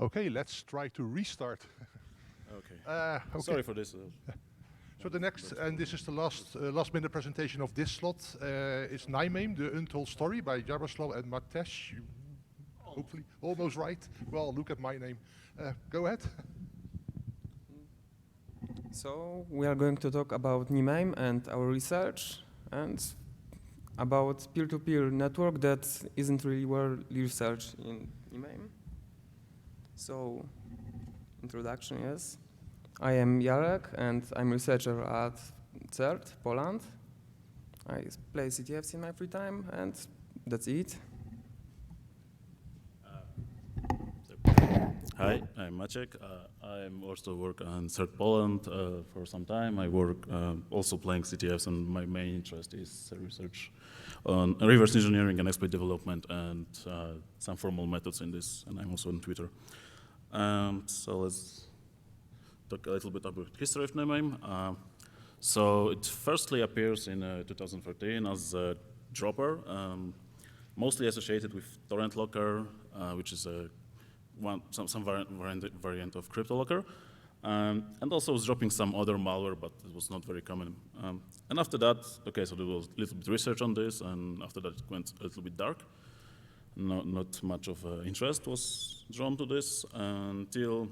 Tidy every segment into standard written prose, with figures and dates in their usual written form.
Okay, let's try to restart. Okay. Okay. Sorry for this. So the next, and this is the last minute presentation of this slot, is Nymaim, the Untold story by Jarosław and Maciej. Hopefully, almost right. Well, look at my name. Go ahead. So we are going to talk about Nymaim and our research, and about peer-to-peer network that isn't really well researched in Nymaim. So, introduction, yes. I am Jarek, and I'm researcher at CERT, Poland. I play CTFs in my free time, and that's it. Hi, I'm Maciej. I also work on CERT Poland for some time. I work also playing CTFs, and my main interest is research on reverse engineering and exploit development and some formal methods in this, and I'm also on Twitter. So let's talk a little bit about history of Nymaim. So it firstly appears in 2013 as a dropper, mostly associated with Torrent Locker, which is some variant of CryptoLocker, and also was dropping some other malware, but it was not very common. And after that, okay, so there was a little bit of research on this, and after that it went a little bit dark. Not much of interest was drawn to this until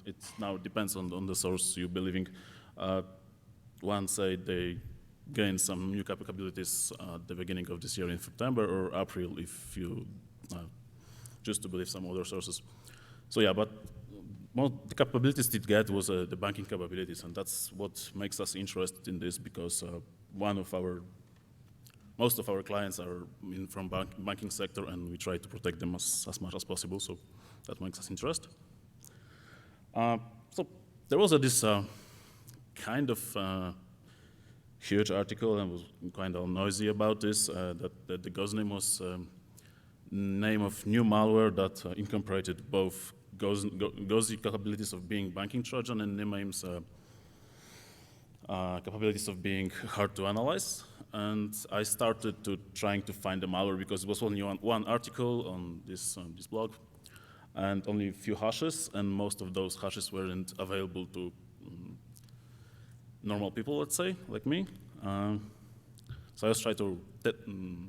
it now depends on the source you believing. One say they gained some new capabilities at the beginning of this year in September or April, if you choose to believe some other sources. So yeah, but the capabilities it get was the banking capabilities, and that's what makes us interested in this, because most of our clients are from banking sector, and we try to protect them as much as possible, so that makes us interested. So there was this kind of huge article, and was kind of noisy about this, that the gauze name was name of new malware that incorporated both gauzy capabilities of being banking Trojan and Nymaim's capabilities of being hard to analyze. And I started trying to find the malware, because it was only one article on this blog, and only a few hashes, and most of those hashes weren't available to normal people, let's say, like me. So I just tried to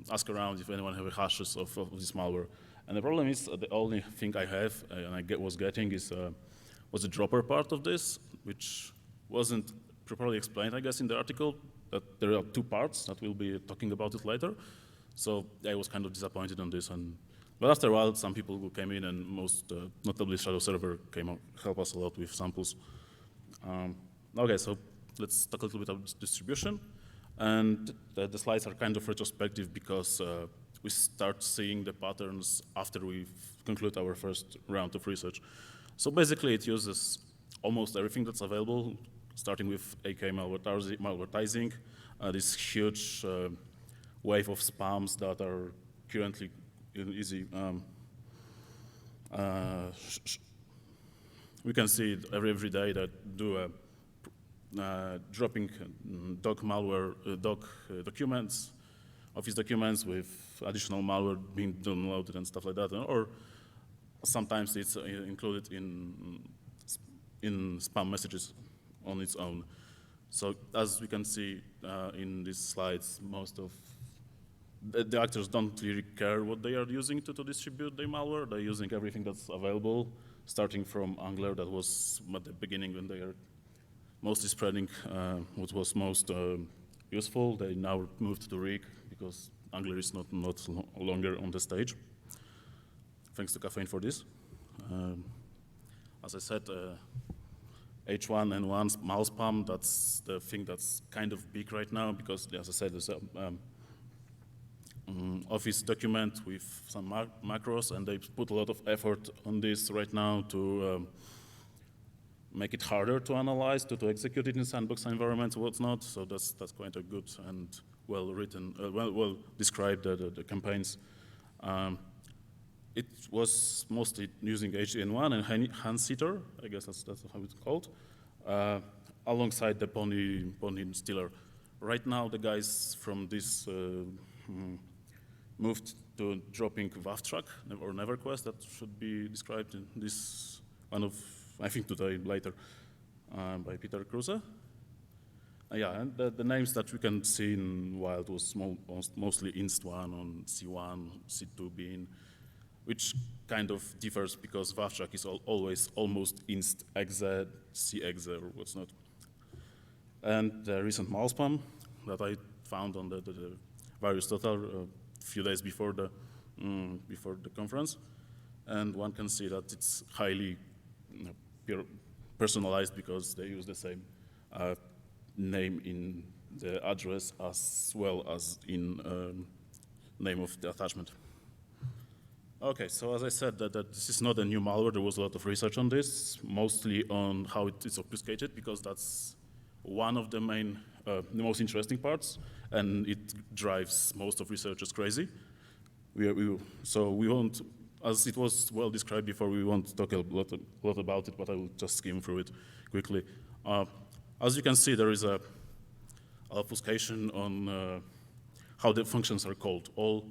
ask around if anyone have hashes of this malware. And the problem is the only thing I have, and I was getting, was the dropper part of this, which wasn't properly explained, I guess, in the article, that there are two parts that we'll be talking about it later. So I was kind of disappointed on this. But after a while, some people who came in, and most notably Shadow Server came up, help us a lot with samples. Okay, so let's talk a little bit about distribution. And the slides are kind of retrospective, because we start seeing the patterns after we conclude our first round of research. So basically, it uses almost everything that's available, starting with AK malvertising, this huge wave of spams that are currently easy. We can see it every day that do dropping doc malware, documents, Office documents with additional malware being downloaded and stuff like that, or sometimes it's included in spam messages on its own. So as we can see in these slides, most of the actors don't really care what they are using to distribute their malware. They're using everything that's available, starting from Angler, that was at the beginning when they are mostly spreading what was most useful. They now moved to Rig, because Angler is not longer on the stage. Thanks to Caffeine for this. As I said, H1N1 malspam, that's the thing that's kind of big right now, because, as I said, there's Office document with some macros, and they put a lot of effort on this right now to make it harder to analyze, to execute it in sandbox environments, what's not. So that's quite a good and well-written, well described the campaigns. It was mostly using HDN1 and Handseater, I guess that's how it's called, alongside the Pony Stealer. Right now, the guys from this moved to dropping WAFTrack or NeverQuest, that should be described in this one of, I think today, later, by Peter Kruse. Yeah, and the names that we can see in Wild was mostly inst1 on C1, C2 bin, which kind of differs because Wawczak is always almost inst exe, c exe, or what's not. And the recent malspam that I found on the various total a few days before the conference, and one can see that it's highly personalized because they use the same name in the address as well as in name of the attachment. Okay, so as I said, that this is not a new malware. There was a lot of research on this, mostly on how it is obfuscated, because that's one of the main, the most interesting parts, and it drives most of researchers crazy. So we won't, as it was well described before, we won't talk a lot about it, but I will just skim through it quickly. As you can see, there is a obfuscation on how the functions are called. All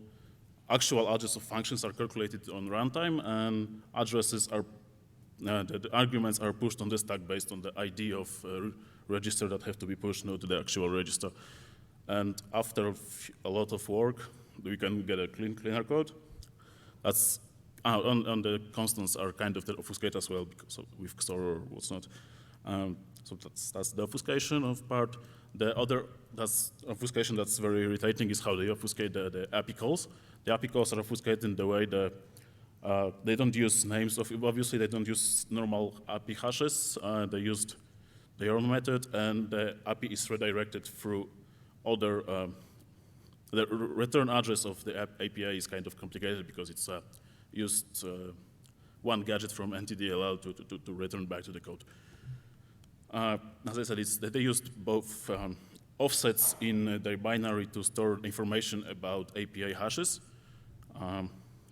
actual addresses of functions are calculated on runtime, and addresses are, the arguments are pushed on the stack based on the ID of register that have to be pushed to the actual register. And after a lot of work, we can get a cleaner code. That's, and the constants are kind of obfuscate as well because with XOR or what's not. So that's the obfuscation of part. The other obfuscation that's very irritating is how they obfuscate the API calls. The API calls are obfuscated in the way that they don't use names of, obviously they don't use normal API hashes. They used their own method, and the API is redirected through other, the return address of the API is kind of complicated because it's used one gadget from anti-DLL to return back to the code. As I said, they used both offsets in their binary to store information about API hashes.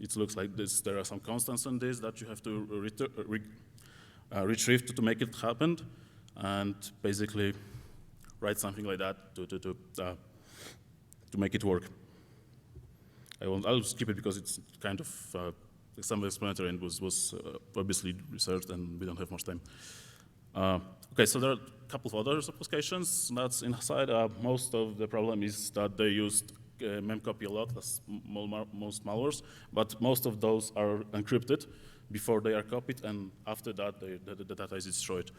It looks like this. There are some constants in this that you have to retrieve to make it happen, and basically write something like that to make it work. I'll skip it because it's kind of self-explanatory and was obviously researched, and we don't have much time. Okay, so there are a couple of other obfuscations that's inside. Most of the problem is that they used memcopy a lot, as most malwares, but most of those are encrypted before they are copied, and after that, the data is destroyed.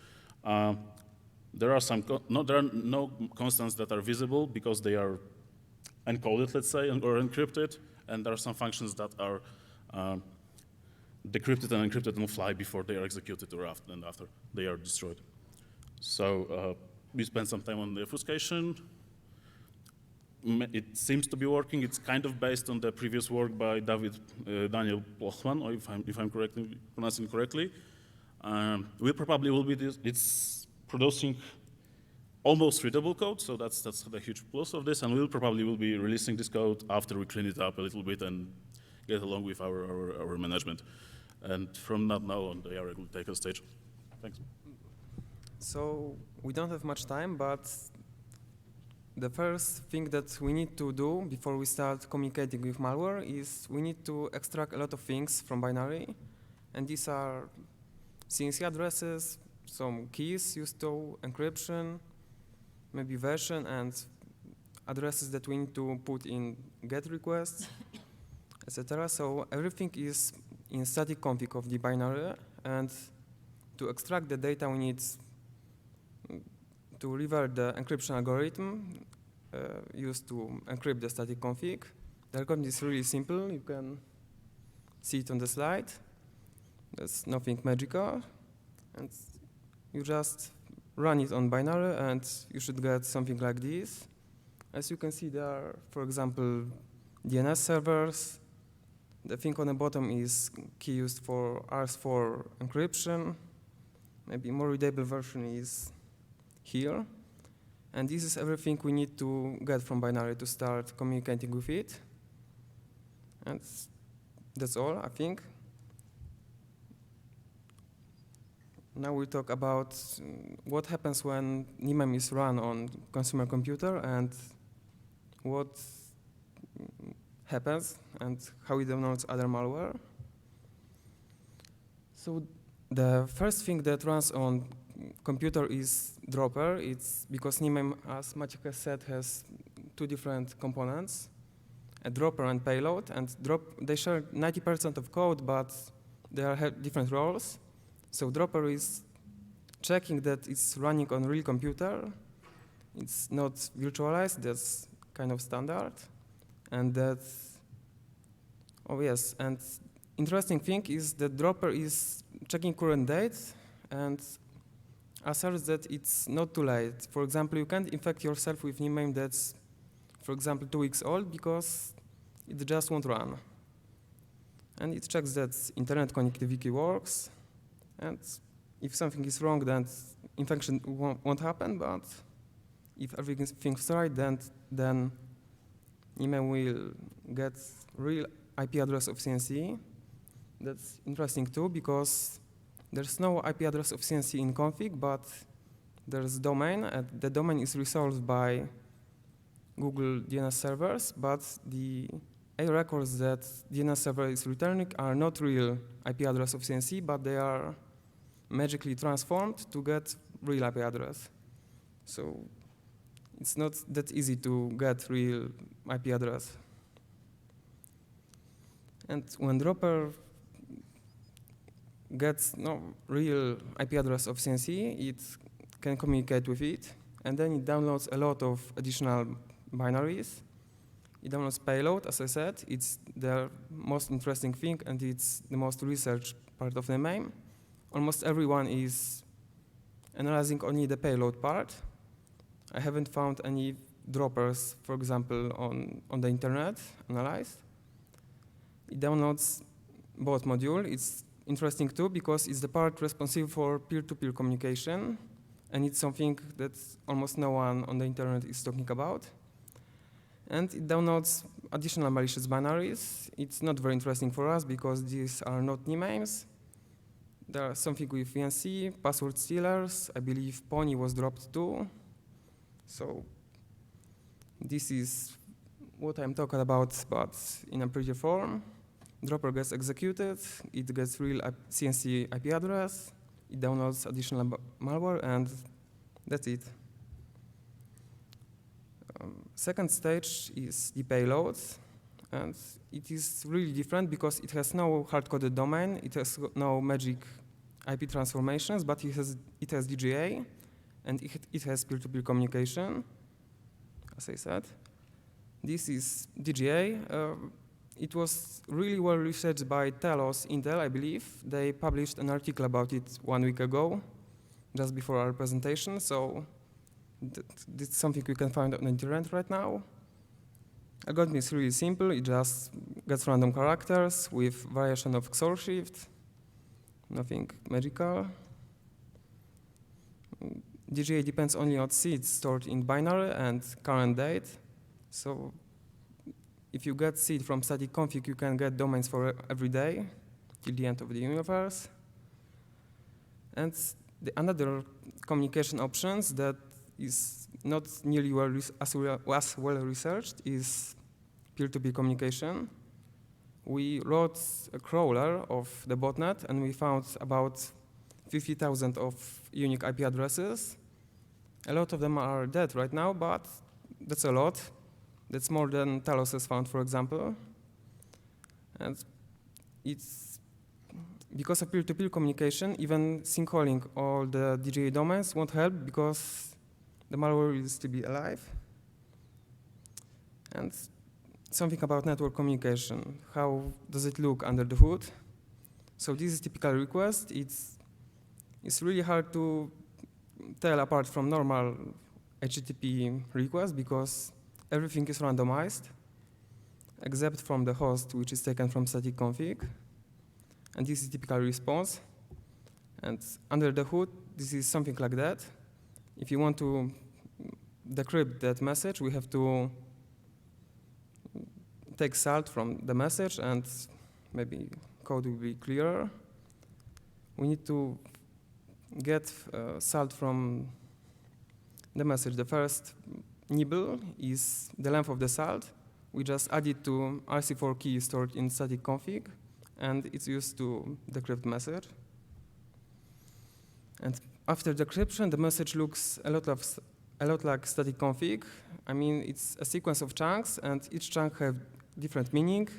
There are no constants that are visible because they are encoded, let's say, or encrypted, and there are some functions that are decrypted and encrypted on the fly before they are executed or after they are destroyed. So we spent some time on the obfuscation. It seems to be working. It's kind of based on the previous work by Daniel Plochman, or if I'm pronouncing correctly. We probably will be it's producing almost readable code, so that's a huge plus of this, and we'll probably will be releasing this code after we clean it up a little bit and get along with our management. And from that now on, they are able to take a stage. Thanks. So we don't have much time, but the first thing that we need to do before we start communicating with malware is we need to extract a lot of things from binary, and these are CNC addresses, some keys used to encryption, maybe version, and addresses that we need to put in GET requests, etc. So everything is in static config of the binary, and to extract the data we need to revert the encryption algorithm used to encrypt the static config. The algorithm is really simple. You can see it on the slide. There's nothing magical. And you just run it on binary, and you should get something like this. As you can see, there are, for example, DNS servers. The thing on the bottom is key used for RS4 encryption. Maybe more readable version is here. And this is everything we need to get from binary to start communicating with it. And that's all, I think. Now we talk about what happens when Nymaim is run on consumer computer and what happens and how it downloads other malware. So the first thing that runs on computer is dropper. It's because Nymaim, as Maciej has said, has two different components, a dropper and payload. And they share 90% of code, but they have different roles. So dropper is checking that it's running on real computer. It's not virtualized. That's kind of standard. And that's, oh yes, and interesting thing is that dropper is checking current date and asserts that it's not too late. For example, you can't infect yourself with Nymaim that's, for example, 2 weeks old because it just won't run. And it checks that internet connectivity works. And if something is wrong, then infection won't happen. But if everything's right, then Nymaim will get real IP address of CNC. That's interesting too, because there's no IP address of CNC in config, but there's domain, and the domain is resolved by Google DNS servers, but the A records that DNS server is returning are not real IP address of CNC, but they are magically transformed to get real IP address. So it's not that easy to get real IP address. And when dropper gets no real IP address of CNC, it can communicate with it, and then it downloads a lot of additional binaries. It downloads payload, as I said. It's the most interesting thing, and it's the most researched part of Nymaim. Almost everyone is analyzing only the payload part. I haven't found any droppers, for example, on the internet analyzed. It downloads bot module. It's interesting too because it's the part responsible for peer-to-peer communication, and it's something that almost no one on the internet is talking about. And it downloads additional malicious binaries. It's not very interesting for us because these are not Nymaims. There's something with VNC, password stealers. I believe Pony was dropped too. So this is what I'm talking about, but in a prettier form. Dropper gets executed, it gets real CNC IP address, it downloads additional malware, and that's it. Second stage is the payload, and it is really different because it has no hard-coded domain, it has no magic IP transformations, but it has DGA, and it has peer-to-peer communication, as I said. This is DGA. It was really well researched by Telos Intel, I believe. They published an article about it 1 week ago, just before our presentation. So this is something you can find on the internet right now. Algorithm is really simple. It just gets random characters with variation of XOR shift. Nothing magical. DGA depends only on seeds stored in binary and current date. So if you get seed from static config, you can get domains for every day till the end of the universe. And another communication options that is not nearly as well researched is peer-to-peer communication. We wrote a crawler of the botnet, and we found about 50,000 of unique IP addresses. A lot of them are dead right now, but that's a lot. That's more than Talos has found, for example. And it's because of peer-to-peer communication, even synchrolling all the DGA domains won't help because the malware will still be alive. And something about network communication. How does it look under the hood? So this is typical request. It's really hard to tell apart from normal HTTP request because everything is randomized, except from the host, which is taken from static config. And this is typical response. And under the hood, this is something like that. If you want to decrypt that message, we have to take salt from the message, and maybe code will be clearer. We need to get salt from the message. The first nibble is the length of the salt. We just add it to RC4 key stored in static config, and it's used to decrypt message. And after decryption, the message looks a lot like static config. I mean, it's a sequence of chunks, and each chunk has different meaning.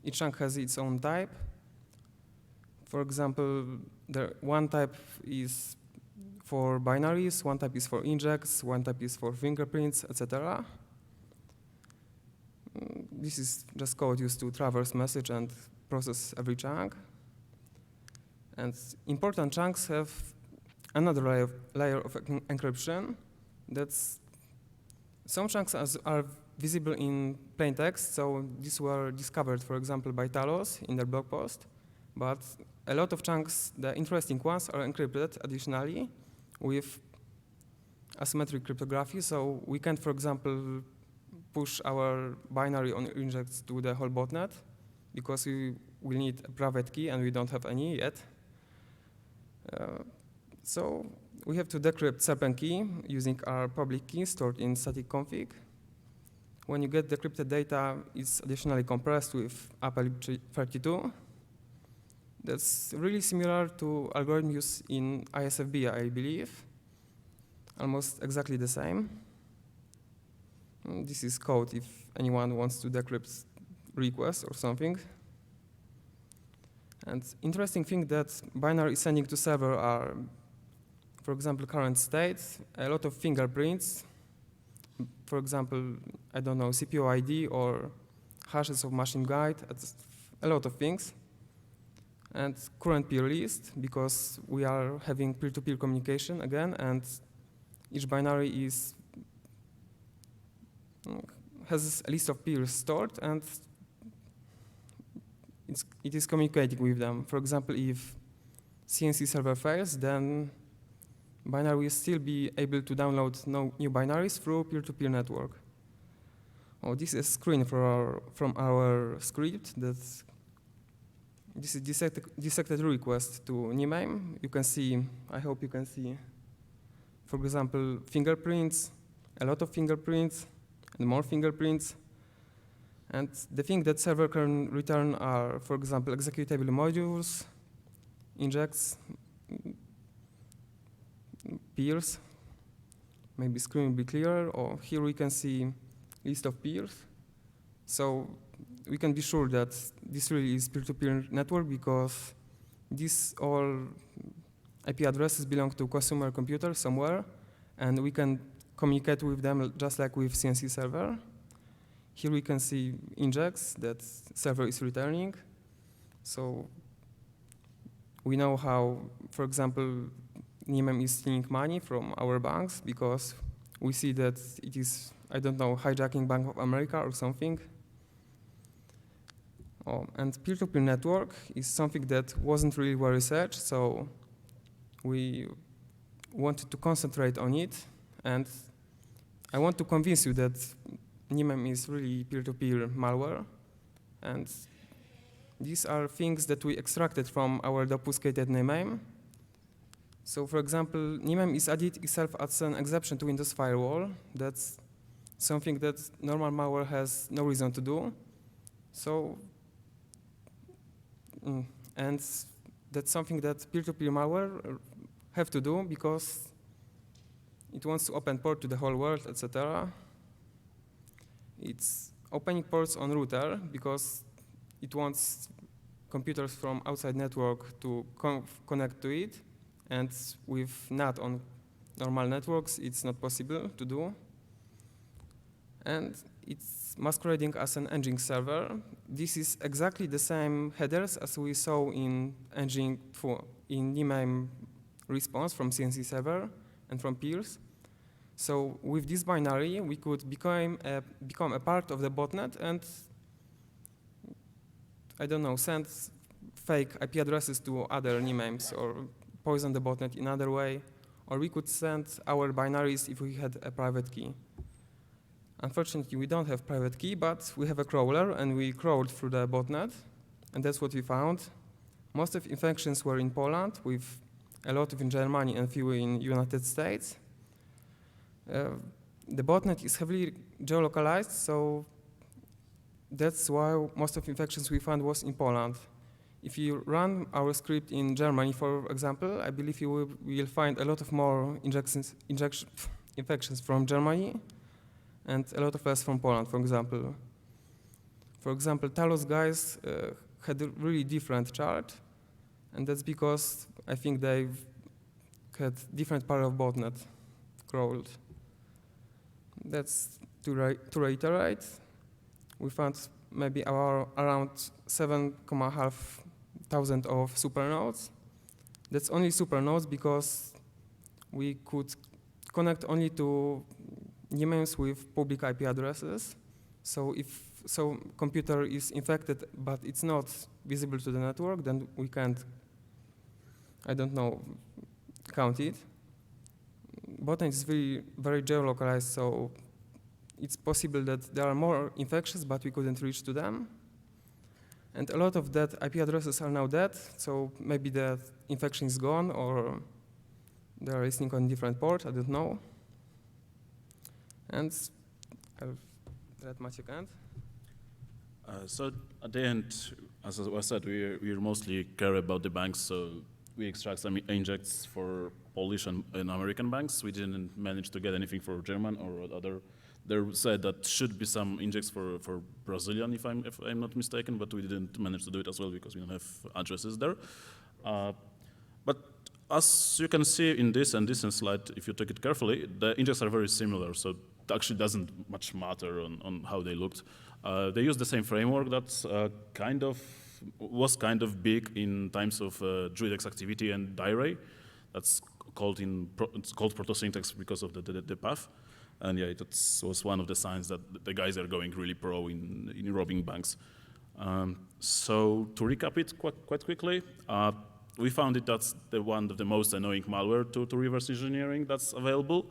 Each chunk has its own type. For example, one type is for binaries, one type is for injects, one type is for fingerprints, etc. This is just code used to traverse message and process every chunk. And important chunks have another layer of encryption. That's some chunks are visible in plain text, so these were discovered, for example, by Talos in their blog post. But a lot of chunks, the interesting ones, are encrypted additionally with asymmetric cryptography. So we can, for example, push our binary on injects to the whole botnet because we will need a private key and we don't have any yet. So we have to decrypt serpent key using our public key stored in static config. When you get decrypted data, it's additionally compressed with AppLib32. That's really similar to algorithm used in ISFB, I believe. Almost exactly the same. This is code if anyone wants to decrypt requests or something. And interesting thing that binary sending to server are, for example, current state, a lot of fingerprints. For example, I don't know, CPU ID or hashes of machine guide, a lot of things. And current peer list, because we are having peer-to-peer communication again, and each binary has a list of peers stored, and it is communicating with them. For example, if CNC server fails, then binary will still be able to download new binaries through peer-to-peer network. Oh, this is a screen from our script. This is dissected request to Nymaim. You can see, I hope you can see, for example, fingerprints, a lot of fingerprints, and more fingerprints. And the thing that server can return are, for example, executable modules, injects, peers. Maybe screen will be clearer, or here we can see list of peers. So we can be sure that this really is peer-to-peer network because these all IP addresses belong to consumer computers somewhere, and we can communicate with them just like with CNC server. Here we can see injects that server is returning. So we know how, for example, Nymaim is stealing money from our banks because we see that it is, I don't know, hijacking Bank of America or something. Oh, and peer-to-peer network is something that wasn't really well researched, so we wanted to concentrate on it. And I want to convince you that Nymaim is really peer-to-peer malware. And these are things that we extracted from our obfuscated Nymaim. So for example, Nymaim is added itself as an exception to Windows Firewall. That's something that normal malware has no reason to do. So, and that's something that peer-to-peer malware have to do because it wants to open port to the whole world, etc. It's opening ports on router because it wants computers from outside network to connect to it. And with NAT on normal networks, it's not possible to do. And it's masquerading as an Nginx server. This is exactly the same headers as we saw in Nymaim response from CNC server and from peers. So with this binary, we could become a part of the botnet and, I don't know, send fake IP addresses to other Nymaims or poison the botnet in another way, or we could send our binaries if we had a private key. Unfortunately, we don't have private key, but we have a crawler, and we crawled through the botnet, and that's what we found. Most of infections were in Poland, with a lot in Germany and few in United States. The botnet is heavily geolocalized, so that's why most of infections we found was in Poland. if you run our script in Germany, for example, I believe you will find a lot of more infections from Germany and a lot of less from Poland, for example. For example, Talos guys had a really different chart, and that's because I think they've had different part of botnet crawled. That's to reiterate. We found maybe around 7,500 of supernodes. That's only supernodes because we could connect only to Nymaims with public IP addresses. So if computer is infected but it's not visible to the network, then we can't, I don't know, count it. Botnet is very geolocalized, so it's possible that there are more infections, but we couldn't reach to them. And a lot of that IP addresses are now dead, so maybe the infection is gone, or they are listening on different port, I don't know. And I'll let Maciej end. So at the end, as I said, we mostly care about the banks, so we extract some injects for Polish and American banks. We didn't manage to get anything for German or other. They said that should be some injects for Brazilian, if I'm not mistaken, but we didn't manage to do it as well because we don't have addresses there. But as you can see in this and this slide, if you take it carefully, the injects are very similar, so it actually doesn't much matter on how they looked. They use the same framework that's was kind of big in times of Jedynak activity and diarrhea. That's called it's called protosyntax because of the path. And yeah, that was one of the signs that the guys are going really pro in robbing banks. So to recap it quite quickly, we found that's one of the most annoying malware to reverse engineering that's available.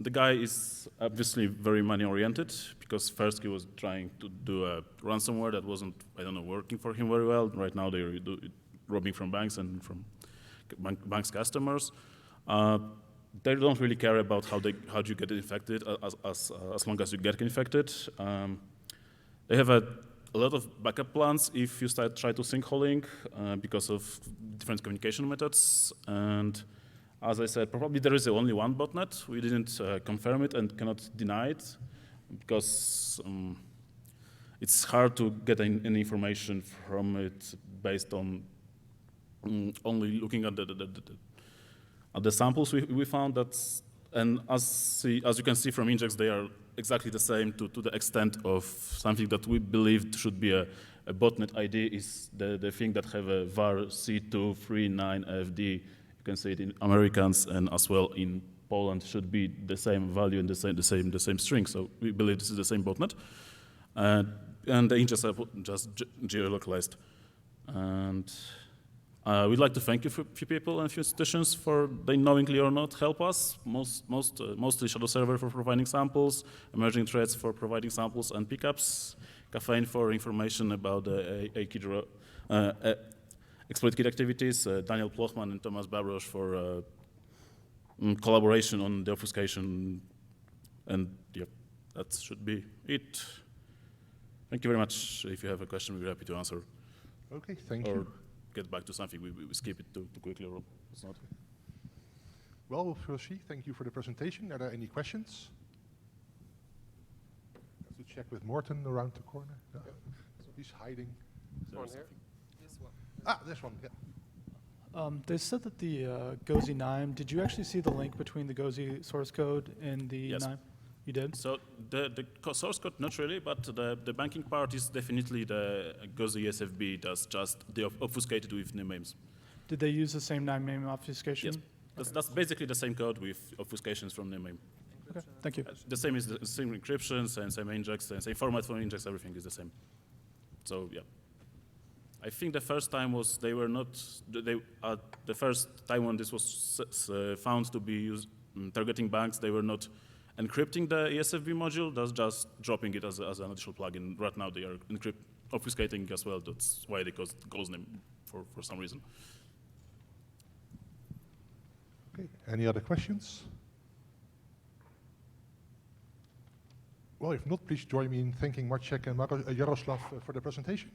The guy is obviously very money-oriented because first he was trying to do a ransomware that wasn't, I don't know, working for him very well. Right now they're robbing from banks and from banks' customers. They don't really care about how you get infected as long as you get infected. They have a lot of backup plans if you try to sinkholing because of different communication methods. And as I said, probably there is only one botnet. We didn't confirm it and cannot deny it because it's hard to get any information from it based on only looking at the samples we found. And as you can see from injects, they are exactly the same to the extent of something that we believed should be a botnet ID is the thing that have a var C239FD. You can see it in Americans and as well in Poland should be the same value and the same string. So we believe this is the same botnet. And the injects are just geolocalized. And we'd like to thank you, few people and few institutions for they knowingly or not help us. Mostly Shadow Server for providing samples, Emerging Threads for providing samples and pickups, Caffeine for information about exploit kit activities, Daniel Plochman and Thomas Babrosz for collaboration on the obfuscation, and yeah, that should be it. Thank you very much. If you have a question, we're happy to answer. Okay, thank you. Get back to something, we skip it too quickly, or it's not. Well, firstly, thank you for the presentation. Are there any questions? Have to check with Morten around the corner. No. He's hiding. One here. This one. This one, yeah. They said that the Gozi Nymaim, did you actually see the link between the Gozi source code and the Yes. Nymaim? You did? So the source code, not really, but the banking part is definitely the Gozi SFB that's just obfuscated with Nymaims. Did they use the same Nymaim obfuscation? Yes, that's basically the same code with obfuscations from Nymaim. Okay, thank you. The same is the same encryptions and same injects and same format for injects, everything is the same. So yeah. I think the first time was they were not, the first time when this was found to be used targeting banks, they were not encrypting the ESFB module, that's just dropping it as an additional plugin. Right now they are obfuscating as well, that's why they caused Ghost name for some reason. Okay, any other questions? Well, if not, please join me in thanking Maciej and Jarosław for the presentation.